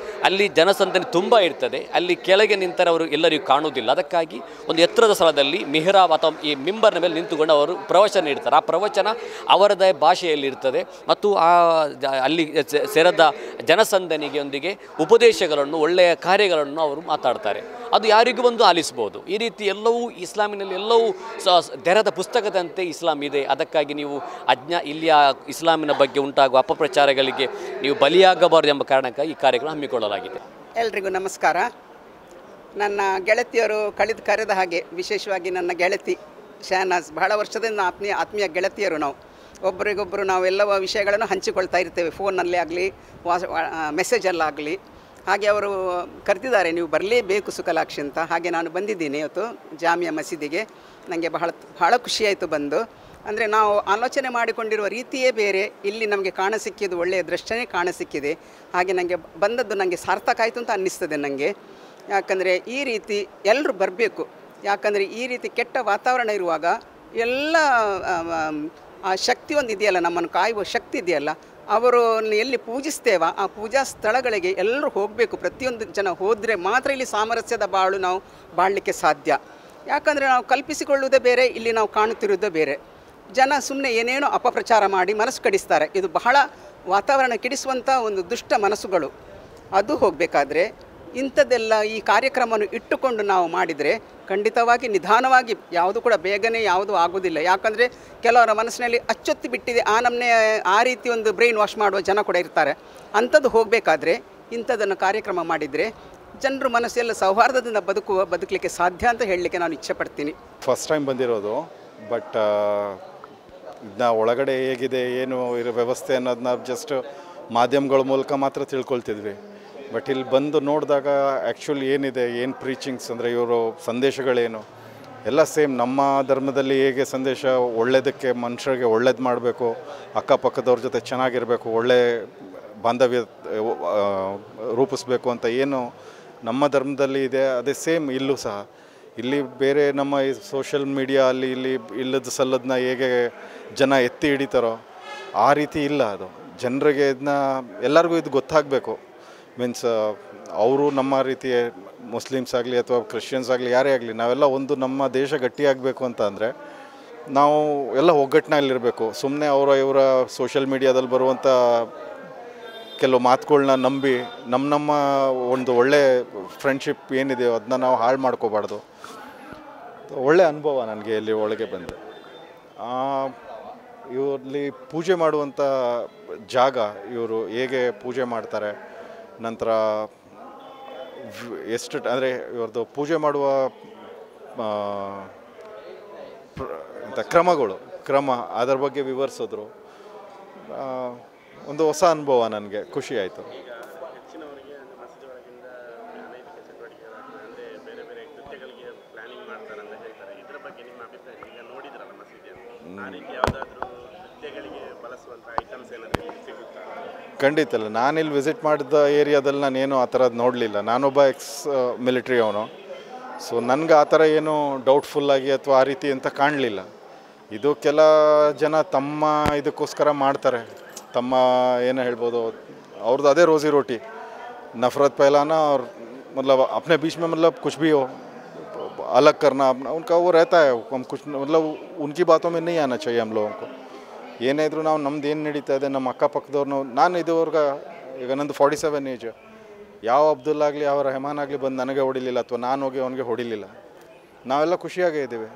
ಅಲ್ಲಿ ಜನಸಂದಣಿ ತುಂಬ ಇರ್ತದೆ, ಅಲ್ಲಿ ಕೆಳಗೆ ನಿಂತರೆ ಅವರು ಎಲ್ಲರಿಗೂ ಕಾಣುವುದಿಲ್ಲ. ಅದಕ್ಕಾಗಿ ಒಂದು ಎತ್ತರದ ಸ್ಥಳದಲ್ಲಿ ಮಿಹ್ರಾಬ್ ಅಥವಾ ಈ ಮಿಂಬರ್ನ ಮೇಲೆ ನಿಂತುಕೊಂಡು ಅವರು ಪ್ರವಚನ ನೀಡ್ತಾರೆ. ಆ ಪ್ರವಚನ ಅವರದೇ ಭಾಷೆಯಲ್ಲಿ ಇರ್ತದೆ ಮತ್ತು ಅಲ್ಲಿ ಸೇರದ ಜನಸಂದಣಿಗೆಯೊಂದಿಗೆ ಉಪದೇಶಗಳನ್ನು, ಒಳ್ಳೆಯ ಕಾರ್ಯಗಳನ್ನು ಅವರು ಮಾತಾಡ್ತಾರೆ. ಅದು ಯಾರಿಗೂ ಒಂದು ಆಲಿಸ್ಬೋದು. ಈ ರೀತಿ ಎಲ್ಲವೂ ಇಸ್ಲಾಮಿನಲ್ಲಿ ಎಲ್ಲವೂ ತೆರೆದ ಪುಸ್ತಕದಂತೆ ಇಸ್ಲಾಂ ಇದೆ. ಅದಕ್ಕಾಗಿ ನೀವು ಇಲ್ಲಿಯ ಇಸ್ಲಾಮಿನ ಬಗ್ಗೆ ಉಂಟಾಗುವ ಅಪಪ್ರಚಾರಗಳಿಗೆ ನೀವು ಬಲಿಯಾಗಬಾರದು ಎಂಬ ಕಾರಣಕ್ಕಾಗಿ ಈ ಕಾರ್ಯಕ್ರಮ ಹಮ್ಮಿಕೊಳ್ಳಲಾಗಿದೆ. ಎಲ್ರಿಗೂ ನಮಸ್ಕಾರ. ನನ್ನ ಗೆಳತಿಯರು ಕರೆದ ಹಾಗೆ, ವಿಶೇಷವಾಗಿ ನನ್ನ ಗೆಳತಿ ಶಹನಾಜ್, ಬಹಳ ವರ್ಷದಿಂದ ಆತ್ಮೀಯ ಗೆಳತಿಯರು. ನಾವು ಒಬ್ಬರಿಗೊಬ್ಬರು ನಾವೆಲ್ಲವ ವಿಷಯಗಳನ್ನು ಹಂಚಿಕೊಳ್ತಾ ಇರ್ತೇವೆ, ಫೋನ್ನಲ್ಲೇ ಆಗಲಿ ಮೆಸೇಜಲ್ಲಾಗಲಿ. ಹಾಗೆ ಅವರು ಕರೆದಿದ್ದಾರೆ, ನೀವು ಬರಲೇಬೇಕು ಸುಕಲಾಕ್ಷಿ ಅಂತ. ಹಾಗೆ ನಾನು ಬಂದಿದ್ದೀನಿ ಇವತ್ತು ಜಾಮಿಯಾ ಮಸೀದಿಗೆ. ನನಗೆ ಬಹಳ ಖುಷಿಯಾಯಿತು ಬಂದು. ಅಂದರೆ ನಾವು ಆಲೋಚನೆ ಮಾಡಿಕೊಂಡಿರುವ ರೀತಿಯೇ ಬೇರೆ, ಇಲ್ಲಿ ನಮಗೆ ಕಾಣಸಿಕ್ಕಿದ್ದು ಒಳ್ಳೆಯ ದೃಶ್ಯನೇ ಕಾಣಸಿಕ್ಕಿದೆ. ಹಾಗೆ ನನಗೆ ಸಾರ್ಥಕ ಆಯಿತು ಅಂತ ಅನ್ನಿಸ್ತದೆ ನನಗೆ. ಯಾಕಂದರೆ ಈ ರೀತಿ ಎಲ್ಲರೂ ಬರಬೇಕು. ಯಾಕಂದರೆ ಈ ರೀತಿ ಕೆಟ್ಟ ವಾತಾವರಣ ಇರುವಾಗ ಎಲ್ಲ ಆ ಶಕ್ತಿ ಒಂದು ಇದೆಯಲ್ಲ, ನಮ್ಮನ್ನು ಕಾಯುವ ಶಕ್ತಿ ಇದೆಯಲ್ಲ, ಅವರು ಎಲ್ಲಿ ಪೂಜಿಸ್ತೇವ ಆ ಪೂಜಾ ಸ್ಥಳಗಳಿಗೆ ಎಲ್ಲರೂ ಹೋಗಬೇಕು. ಪ್ರತಿಯೊಂದು ಜನ ಹೋದರೆ ಮಾತ್ರ ಇಲ್ಲಿ ಸಾಮರಸ್ಯದ ಬಾಳು ನಾವು ಬಾಳಲಿಕ್ಕೆ ಸಾಧ್ಯ. ಯಾಕಂದರೆ ನಾವು ಕಲ್ಪಿಸಿಕೊಳ್ಳುವುದೇ ಬೇರೆ, ಇಲ್ಲಿ ನಾವು ಕಾಣುತ್ತಿರುವುದೇ ಬೇರೆ. ಜನ ಸುಮ್ಮನೆ ಏನೇನೋ ಅಪಪ್ರಚಾರ ಮಾಡಿ ಮನಸ್ಸು ಕಡಿಸ್ತಾರೆ. ಇದು ಬಹಳ ವಾತಾವರಣ ಕೆಡಿಸುವಂಥ ಒಂದು ದುಷ್ಟ ಮನಸ್ಸುಗಳು. ಅದು ಹೋಗಬೇಕಾದ್ರೆ ಇಂಥದ್ದೆಲ್ಲ ಈ ಕಾರ್ಯಕ್ರಮವನ್ನು ಇಟ್ಟುಕೊಂಡು ನಾವು ಮಾಡಿದರೆ ಖಂಡಿತವಾಗಿ ನಿಧಾನವಾಗಿ, ಯಾವುದು ಕೂಡ ಬೇಗನೆ ಯಾವುದು ಆಗೋದಿಲ್ಲ. ಯಾಕಂದರೆ ಕೆಲವರ ಮನಸ್ಸಿನಲ್ಲಿ ಅಚ್ಚೊತ್ತಿ ಬಿಟ್ಟಿದೆ, ಆ ರೀತಿ ಒಂದು ಬ್ರೈನ್ ವಾಶ್ ಮಾಡುವ ಜನ ಕೂಡ ಇರ್ತಾರೆ. ಅಂಥದ್ದು ಹೋಗಬೇಕಾದ್ರೆ ಇಂಥದ್ದನ್ನು ಕಾರ್ಯಕ್ರಮ ಮಾಡಿದರೆ ಜನರು ಮನಸ್ಸೆಲ್ಲ ಸೌಹಾರ್ದದಿಂದ ಬದುಕಲಿಕ್ಕೆ ಸಾಧ್ಯ ಅಂತ ಹೇಳಲಿಕ್ಕೆ ನಾನು ಇಚ್ಛೆ ಪಡ್ತೀನಿ. ಫಸ್ಟ್ ಟೈಮ್ ಬಂದಿರೋದು, ಬಟ್ ಇದನ್ನ ಒಳಗಡೆ ಹೇಗಿದೆ ಏನು ಇರೋ ವ್ಯವಸ್ಥೆ ಅನ್ನೋದನ್ನ ಜಸ್ಟ್ ಮಾಧ್ಯಮಗಳ ಮೂಲಕ ಮಾತ್ರ ತಿಳ್ಕೊಳ್ತಿದ್ವಿ. ಬಟ್ ಇಲ್ಲಿ ಬಂದು ನೋಡಿದಾಗ ಆ್ಯಕ್ಚುಲಿ ಏನಿದೆ, ಏನು ಪ್ರೀಚಿಂಗ್ಸ್ ಅಂದರೆ ಇವರು ಸಂದೇಶಗಳೇನು ಎಲ್ಲ ಸೇಮ್. ನಮ್ಮ ಧರ್ಮದಲ್ಲಿ ಹೇಗೆ ಸಂದೇಶ ಒಳ್ಳೆಯದಕ್ಕೆ, ಮನುಷ್ಯರಿಗೆ ಒಳ್ಳೇದು ಮಾಡಬೇಕು, ಅಕ್ಕಪಕ್ಕದವ್ರ ಜೊತೆ ಚೆನ್ನಾಗಿರಬೇಕು, ಒಳ್ಳೆ ಬಾಂಧವ್ಯ ರೂಪಿಸ್ಬೇಕು ಅಂತ ಏನು ನಮ್ಮ ಧರ್ಮದಲ್ಲಿ ಇದೆ, ಅದೇ ಸೇಮ್ ಇಲ್ಲೂ ಸಹ. ಇಲ್ಲಿ ಬೇರೆ ನಮ್ಮ ಈ ಸೋಷಿಯಲ್ ಮೀಡಿಯಾ ಅಲ್ಲಿ ಇಲ್ಲಿ ಇಲ್ಲದ ಸಲ್ಲದನ್ನ ಹೇಗೆ ಜನ ಎತ್ತಿ ಹಿಡಿತಾರೋ ಆ ರೀತಿ ಇಲ್ಲ. ಅದು ಜನರಿಗೆ ಇದನ್ನ ಎಲ್ಲರಿಗೂ ಇದು ಗೊತ್ತಾಗಬೇಕು. ಮೀನ್ಸ್ ಅವರು ನಮ್ಮ ರೀತಿ ಮುಸ್ಲಿಮ್ಸ್ ಆಗಲಿ ಅಥವಾ ಕ್ರಿಶ್ಚಿಯನ್ಸ್ ಆಗಲಿ ಯಾರೇ ಆಗಲಿ, ನಾವೆಲ್ಲ ಒಂದು ನಮ್ಮ ದೇಶ ಗಟ್ಟಿಯಾಗಬೇಕು ಅಂತ ಅಂದರೆ ನಾವು ಎಲ್ಲ ಒಗ್ಗಟ್ಟಿನಲ್ಲಿರಬೇಕು. ಸುಮ್ಮನೆ ಇವರ ಸೋಷಿಯಲ್ ಮೀಡಿಯಾದಲ್ಲಿ ಬರುವಂಥ ಕೆಲವು ಮಾತುಗಳನ್ನ ನಂಬಿ ನಮ್ಮ ಒಂದು ಒಳ್ಳೆ ಫ್ರೆಂಡ್ಶಿಪ್ ಏನಿದೆಯೋ ಅದನ್ನ ನಾವು ಹಾಳು ಮಾಡ್ಕೋಬಾರ್ದು. ಒಳ್ಳೆ ಅನುಭವ ನನಗೆ ಇಲ್ಲಿ ಒಳಗೆ ಬಂದು. ಇವರಲ್ಲಿ ಪೂಜೆ ಮಾಡುವಂಥ ಜಾಗ, ಇವರು ಹೇಗೆ ಪೂಜೆ ಮಾಡ್ತಾರೆ, ನಂತರ ಎಷ್ಟು ಅಂದರೆ ಇವ್ರದ್ದು ಪೂಜೆ ಮಾಡುವ ಎಂಥ ಕ್ರಮ ಅದರ ಬಗ್ಗೆ ವಿವರಿಸಿದ್ರು. ಒಂದು ಹೊಸ ಅನುಭವ, ನನಗೆ ಖುಷಿ ಆಯಿತು. ಖಂಡಿತ ಇಲ್ಲ. ನಾನಿಲ್ಲಿ ವಿಸಿಟ್ ಮಾಡಿದ ಏರಿಯಾದಲ್ಲಿ ನಾನೇನು ಆ ಥರದ್ದು ನೋಡಲಿಲ್ಲ. ನಾನೊಬ್ಬ ಮಿಲಿಟ್ರಿ ಅವನು. ಸೊ ನನಗೆ ಆ ಥರ ಏನು ಡೌಟ್ಫುಲ್ಲಾಗಿ ಅಥವಾ ಆ ರೀತಿ ಅಂತ ಕಾಣಲಿಲ್ಲ. ಇದು ಕೆಲ ಜನ ತಮ್ಮ ಇದಕ್ಕೋಸ್ಕರ ಮಾಡ್ತಾರೆ, ತಮ್ಮ ಏನು ಹೇಳ್ಬೋದು, ಅವ್ರದ್ದು ಅದೇ ರೋಜಿ ರೋಟಿ. नफ़रत फैलाना और मतलब अपने बीच में मतलब कुछ भी हो अलग करना अपना, उनका वो रहता है. हम कुछ मतलब उनकी बातों में नहीं आना चाहिए हम लोगों को. ಏನೇ ಇದ್ರೂ ನಾವು ನಮ್ದು ಏನು ನಡೀತಾ ಇದೆ, ನಮ್ಮ ಅಕ್ಕಪಕ್ಕದವ್ರನ್ನ ನಾನು ಇದುವರೆಗೆ ಈಗ ನಂದು 47 ಏಜ್, ಯಾವ ಅಬ್ದುಲ್ಲಾಗಲಿ ಯಾವ ರೆಹಮಾನ್ ಆಗಲಿ ಬಂದು ನನಗೆ ಹೊಡಿಲಿಲ್ಲ ಅಥವಾ ನಾನು ಹೋಗಿ ಅವನಿಗೆ ಹೊಡಿಲಿಲ್ಲ. ನಾವೆಲ್ಲ ಖುಷಿಯಾಗೇ ಇದ್ದೀವಿ.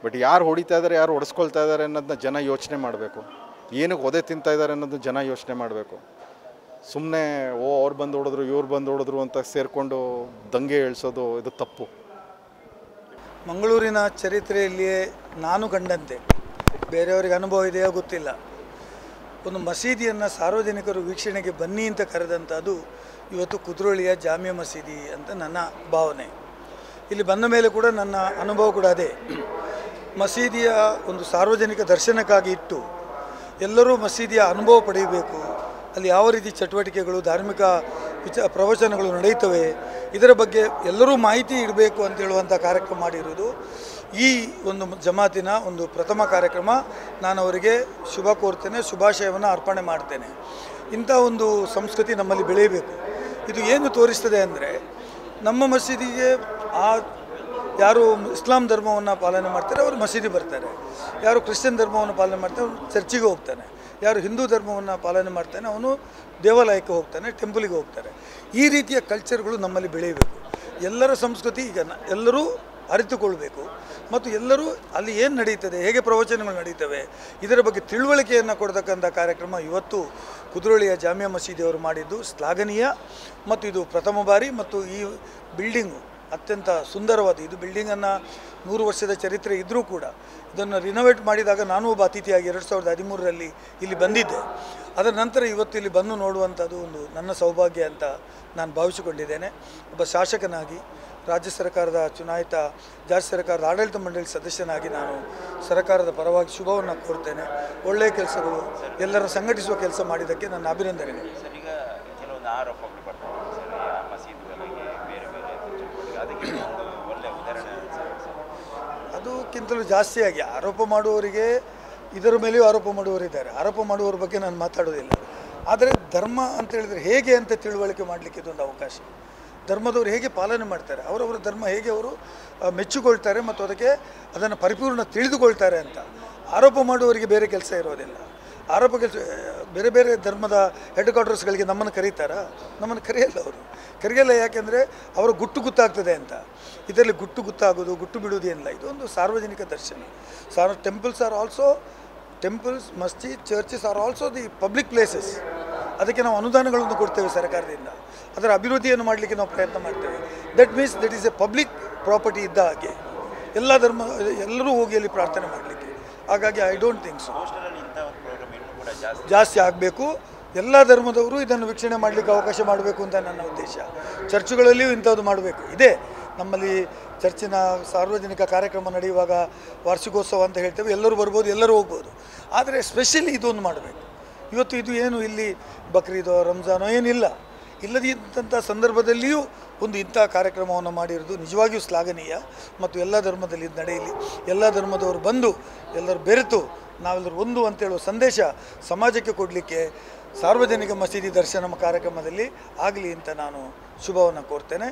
ಬಟ್ ಯಾರು ಹೊಡಿತಾ ಇದ್ದಾರೆ, ಯಾರು ಹೊಡೆಸ್ಕೊಳ್ತಾ ಇದ್ದಾರೆ ಅನ್ನೋದನ್ನ ಜನ ಯೋಚನೆ ಮಾಡಬೇಕು. ಏನಕ್ಕೆ ಒದೆ ತಿಂತಾ ಇದ್ದಾರೆ ಅನ್ನೋದು ಜನ ಯೋಚನೆ ಮಾಡಬೇಕು. ಸುಮ್ಮನೆ ಅವ್ರು ಬಂದು ಹೊಡೆದ್ರು ಇವ್ರು ಬಂದು ಹೊಡೆದ್ರು ಅಂತ ಸೇರಿಕೊಂಡು ದಂಗೆ ಏಳಿಸೋದು ಇದು ತಪ್ಪು. ಮಂಗಳೂರಿನ ಚರಿತ್ರೆಯಲ್ಲಿಯೇ ನಾನು ಕಂಡಂತೆ, ಬೇರೆಯವರಿಗೆ ಅನುಭವ ಇದೆಯೋ ಗೊತ್ತಿಲ್ಲ, ಒಂದು ಮಸೀದಿಯನ್ನು ಸಾರ್ವಜನಿಕರು ವೀಕ್ಷಣೆಗೆ ಬನ್ನಿ ಅಂತ ಕರೆದಂಥದ್ದು ಇವತ್ತು ಕುದ್ರೋಳಿಯ ಜಾಮಿಯಾ ಮಸೀದಿ ಅಂತ ನನ್ನ ಭಾವನೆ. ಇಲ್ಲಿ ಬಂದ ಮೇಲೆ ಕೂಡ ನನ್ನ ಅನುಭವ ಕೂಡ ಅದೇ. ಮಸೀದಿಯ ಒಂದು ಸಾರ್ವಜನಿಕ ದರ್ಶನಕ್ಕಾಗಿ ಇಟ್ಟು ಎಲ್ಲರೂ ಮಸೀದಿಯ ಅನುಭವ ಪಡೆಯಬೇಕು, ಅಲ್ಲಿ ಯಾವ ರೀತಿ ಚಟುವಟಿಕೆಗಳು, ಧಾರ್ಮಿಕ ಪ್ರವಚನಗಳು ನಡೆಯುತ್ತವೆ, ಇದರ ಬಗ್ಗೆ ಎಲ್ಲರೂ ಮಾಹಿತಿ ಇಡಬೇಕು ಅಂತ ಹೇಳುವಂಥ ಕಾರ್ಯಕ್ರಮ ಮಾಡಿರುವುದು ಈ ಒಂದು ಜಮಾತಿನ ಒಂದು ಪ್ರಥಮ ಕಾರ್ಯಕ್ರಮ. ನಾನು ಅವರಿಗೆ ಶುಭ ಕೋರ್ತೇನೆ, ಶುಭಾಶಯವನ್ನು ಅರ್ಪಣೆ ಮಾಡ್ತೇನೆ. ಇಂಥ ಒಂದು ಸಂಸ್ಕೃತಿ ನಮ್ಮಲ್ಲಿ ಬೆಳೆಯಬೇಕು. ಇದು ಏನು ತೋರಿಸ್ತದೆ ಅಂದರೆ, ನಮ್ಮ ಮಸೀದಿಗೆ ಯಾರು ಇಸ್ಲಾಂ ಧರ್ಮವನ್ನು ಪಾಲನೆ ಮಾಡ್ತಾರೆ ಅವರು ಮಸೀದಿ ಬರ್ತಾರೆ, ಯಾರು ಕ್ರಿಶ್ಚಿಯನ್ ಧರ್ಮವನ್ನು ಪಾಲನೆ ಮಾಡ್ತಾರೆ ಅವನು ಚರ್ಚಿಗೆ ಹೋಗ್ತಾನೆ, ಯಾರು ಹಿಂದೂ ಧರ್ಮವನ್ನು ಪಾಲನೆ ಮಾಡ್ತಾನೆ ಅವನು ದೇವಾಲಯಕ್ಕೆ ಹೋಗ್ತಾನೆ, ಟೆಂಪಲಿಗೆ ಹೋಗ್ತಾರೆ. ಈ ರೀತಿಯ ಕಲ್ಚರ್ಗಳು ನಮ್ಮಲ್ಲಿ ಬೆಳೆಯಬೇಕು. ಎಲ್ಲರ ಸಂಸ್ಕೃತಿ ಈಗ ಎಲ್ಲರೂ ಅರಿತುಕೊಳ್ಬೇಕು ಮತ್ತು ಎಲ್ಲರೂ ಅಲ್ಲಿ ಏನು ನಡೀತದೆ, ಹೇಗೆ ಪ್ರವಚನಗಳು ನಡೀತವೆ, ಇದರ ಬಗ್ಗೆ ತಿಳುವಳಿಕೆಯನ್ನು ಕೊಡ್ತಕ್ಕಂಥ ಕಾರ್ಯಕ್ರಮ ಇವತ್ತು ಕುದ್ರೋಳಿಯ ಜಾಮಿಯಾ ಮಸೀದಿಯವರು ಮಾಡಿದ್ದು ಶ್ಲಾಘನೀಯ. ಮತ್ತು ಇದು ಪ್ರಥಮ ಬಾರಿ. ಮತ್ತು ಈ ಬಿಲ್ಡಿಂಗು ಅತ್ಯಂತ ಸುಂದರವಾದ, ಇದು ಬಿಲ್ಡಿಂಗನ್ನು 100 ವರ್ಷದ ಚರಿತ್ರೆ ಇದ್ದರೂ ಕೂಡ ಇದನ್ನು ರಿನೋವೇಟ್ ಮಾಡಿದಾಗ ನಾನು ಒಬ್ಬ ಅತಿಥಿಯಾಗಿ 2013ರಲ್ಲಿ ಇಲ್ಲಿ ಬಂದಿದ್ದೆ. ಅದರ ನಂತರ ಇವತ್ತು ಇಲ್ಲಿ ಬಂದು ನೋಡುವಂಥದ್ದು ಒಂದು ನನ್ನ ಸೌಭಾಗ್ಯ ಅಂತ ನಾನು ಭಾವಿಸಿಕೊಂಡಿದ್ದೇನೆ. ಒಬ್ಬ ಶಾಸಕನಾಗಿ, ರಾಜ್ಯ ಸರ್ಕಾರದ ಚುನಾಯಿತ ರಾಜ್ಯ ಸರ್ಕಾರದ ಆಡಳಿತ ಮಂಡಳಿ ಸದಸ್ಯನಾಗಿ ನಾನು ಸರ್ಕಾರದ ಪರವಾಗಿ ಶುಭವನ್ನು ಕೋರ್ತೇನೆ. ಒಳ್ಳೆಯ ಕೆಲಸಗಳು, ಎಲ್ಲರ ಸಂಘಟಿಸುವ ಕೆಲಸ ಮಾಡಿದ್ದಕ್ಕೆ ನನ್ನ ಅಭಿನಂದನೆಗಳು. ಅದಕ್ಕಿಂತಲೂ ಜಾಸ್ತಿಯಾಗಿ ಆರೋಪ ಮಾಡುವವರಿಗೆ ಇದರ ಮೇಲೆಯೂ ಆರೋಪ ಮಾಡುವವರಿದ್ದಾರೆ. ಆರೋಪ ಮಾಡುವವರ ಬಗ್ಗೆ ನಾನು ಮಾತಾಡೋದಿಲ್ಲ. ಆದರೆ ಧರ್ಮ ಅಂತ ಹೇಳಿದರೆ ಹೇಗೆ ಅಂತ ತಿಳುವಳಿಕೆ ಮಾಡಲಿಕ್ಕೆ ಇದೊಂದು ಅವಕಾಶ. ಧರ್ಮದವರು ಹೇಗೆ ಪಾಲನೆ ಮಾಡ್ತಾರೆ, ಅವರವರ ಧರ್ಮ ಹೇಗೆ ಅವರು ಮೆಚ್ಚುಕೊಳ್ತಾರೆ ಮತ್ತು ಅದನ್ನು ಪರಿಪೂರ್ಣ ತಿಳಿದುಕೊಳ್ತಾರೆ ಅಂತ. ಆರೋಪ ಮಾಡುವವರಿಗೆ ಬೇರೆ ಕೆಲಸ ಇರೋದಿಲ್ಲ. ಆರೋಪ ಕೆಲಸ ಬೇರೆ ಬೇರೆ ಧರ್ಮದ ಹೆಡ್ ಕ್ವಾರ್ಟರ್ಸ್ಗಳಿಗೆ ನಮ್ಮನ್ನು ಕರೀತಾರಾ? ನಮ್ಮನ್ನು ಕರೆಯಲ್ಲ. ಅವರು ಕರೆಯಲ್ಲ. ಯಾಕೆಂದರೆ ಅವರ ಗುಟ್ಟು ಗುತ್ತಾಗ್ತದೆ ಅಂತ. ಇದರಲ್ಲಿ ಗುಟ್ಟು ಗುತ್ತಾಗೋದು, ಗುಟ್ಟು ಬಿಡುವುದು ಏನಿಲ್ಲ. ಇದೊಂದು ಸಾರ್ವಜನಿಕ ದರ್ಶನ. ಟೆಂಪಲ್ಸ್, ಮಸ್ಜಿದ್, churches are also the public places. ಅದಕ್ಕೆ ನಾವು ಅನುದಾನಗಳನ್ನು ಕೊಡ್ತೇವೆ ಸರ್ಕಾರದಿಂದ. ಅದರ ಅಭಿವೃದ್ಧಿಯನ್ನು ಮಾಡಲಿಕ್ಕೆ ನಾವು ಪ್ರಯತ್ನ ಮಾಡ್ತೇವೆ. That means that is A public property ಇದ್ದ ಹಾಗೆ ಎಲ್ಲ ಎಲ್ಲರೂ ಹೋಗಿ ಅಲ್ಲಿ ಪ್ರಾರ್ಥನೆ ಮಾಡಲಿಕ್ಕೆ. ಹಾಗಾಗಿ ಐ ಡೋಂಟ್ ಥಿಂಕ್ ಸೊ. ಜಾಸ್ತಿ ಆಗಬೇಕು. ಎಲ್ಲ ಧರ್ಮದವರು ಇದನ್ನು ವೀಕ್ಷಣೆ ಮಾಡಲಿಕ್ಕೆ ಅವಕಾಶ ಮಾಡಬೇಕು ಅಂತ ನನ್ನ ಉದ್ದೇಶ. ಚರ್ಚುಗಳಲ್ಲಿಯೂ ಇಂಥದ್ದು ಮಾಡಬೇಕು. ಇದೇ ನಮ್ಮಲ್ಲಿ ಚರ್ಚಿನ ಸಾರ್ವಜನಿಕ ಕಾರ್ಯಕ್ರಮ ನಡೆಯುವಾಗ ವಾರ್ಷಿಕೋತ್ಸವ ಅಂತ ಹೇಳ್ತೇವೆ, ಎಲ್ಲರೂ ಬರ್ಬೋದು, ಎಲ್ಲರೂ ಹೋಗ್ಬೋದು. ಆದರೆ ಸ್ಪೆಷಲಿ ಇದೊಂದು ಮಾಡಬೇಕು. ಇವತ್ತು ಇದು ಏನು ಇಲ್ಲಿ ಬಕ್ರೀದೋ ರಂಜಾನೋ ಏನಿಲ್ಲ, ಇಲ್ಲದಂಥ ಸಂದರ್ಭದಲ್ಲಿಯೂ ಒಂದು ಇಂಥ ಕಾರ್ಯಕ್ರಮವನ್ನು ಮಾಡಿರೋದು ನಿಜವಾಗಿಯೂ ಶ್ಲಾಘನೀಯ. ಮತ್ತು ಎಲ್ಲ ಧರ್ಮದಲ್ಲಿ ನಡೆಯಲಿ, ಎಲ್ಲ ಧರ್ಮದವರು ಬಂದು ಎಲ್ಲರೂ ಬೆರೆತು ನಾವೆಲ್ಲರೂ ಒಂದು ಅಂತೇಳುವ ಸಂದೇಶ ಸಮಾಜಕ್ಕೆ ಕೊಡಲಿಕ್ಕೆ ಸಾರ್ವಜನಿಕ ಮಸೀದಿ ದರ್ಶನ ಕಾರ್ಯಕ್ರಮದಲ್ಲಿ ಆಗಲಿ ಅಂತ ನಾನು ಶುಭವನ್ನು ಕೋರ್ತೇನೆ.